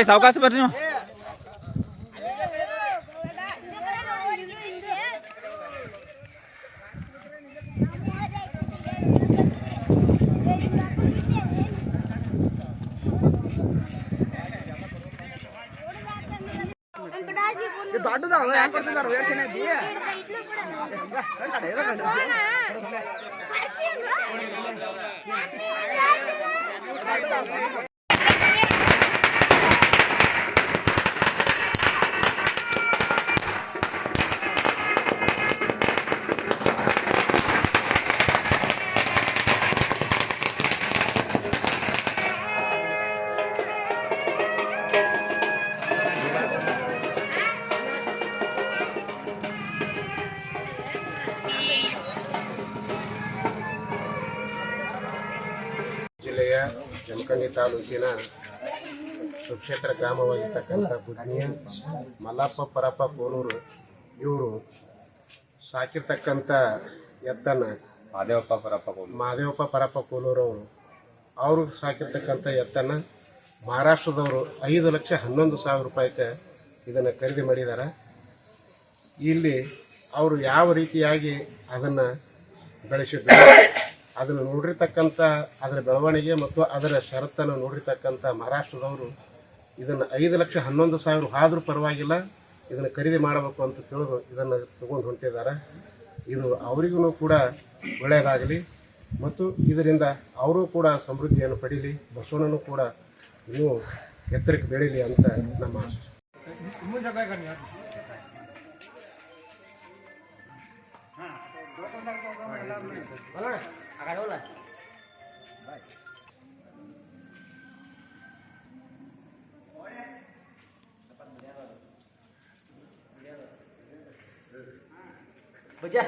ಸಾವಕಾಶ ಬರ್ರಿ ನೀವು. ದೊಡ್ಡದವ ಹೆಂಗ್ ಕೊಡ್ತಿದಾರ ವೇಷನ್ ಐತಿ ಜಿಲ್ಲೆಯ ಜಮಖಂಡಿ ತಾಲೂಕಿನ ಸುಕ್ಷೇತ್ರ ಗ್ರಾಮವಾಗಿರ್ತಕ್ಕಂಥ ಬುದ್ನಿಯ ಮಲ್ಲಪ್ಪ ಪರಪ್ಪ ಕೋಲೂರು ಇವರು ಸಾಕಿರ್ತಕ್ಕಂಥ ಎತ್ತನ್ನು ಮಾದೇವಪ್ಪ ಪರಪ್ಪ ಕೋಲೂರು ಅವರು ಸಾಕಿರ್ತಕ್ಕಂಥ ಎತ್ತನ್ನು ಮಹಾರಾಷ್ಟ್ರದವರು 5,11,000 ರೂಪಾಯಿಗೆ ಇದನ್ನು ಖರೀದಿ ಮಾಡಿದ್ದಾರೆ. ಇಲ್ಲಿ ಅವರು ಯಾವ ರೀತಿಯಾಗಿ ಅದನ್ನು ಬೆಳೆಸಿದ್ರು ಅದನ್ನು ನೋಡಿರ್ತಕ್ಕಂಥ ಅದರ ಬೆಳವಣಿಗೆ ಮತ್ತು ಅದರ ಷರತ್ತನ್ನು ನೋಡಿರ್ತಕ್ಕಂಥ ಮಹಾರಾಷ್ಟ್ರದವರು ಇದನ್ನು 5,11,000 ಆದರೂ ಪರವಾಗಿಲ್ಲ ಇದನ್ನು ಖರೀದಿ ಮಾಡಬೇಕು ಅಂತ ತಿಳಿದು ಇದನ್ನು ತಗೊಂಡು ಹೊಂಟಿದ್ದಾರೆ. ಇದು ಅವರಿಗೂ ಕೂಡ ಒಳ್ಳೆಯದಾಗಲಿ ಮತ್ತು ಇದರಿಂದ ಅವರು ಕೂಡ ಸಮೃದ್ಧಿಯನ್ನು ಪಡೀಲಿ, ಬಸವಣ್ಣನೂ ಕೂಡ ಇನ್ನೂ ಎತ್ತರಕ್ಕೆ ಬೆಳೀಲಿ ಅಂತ ನಮ್ಮ ಆಶೆ. ಬಜ್ಜಾ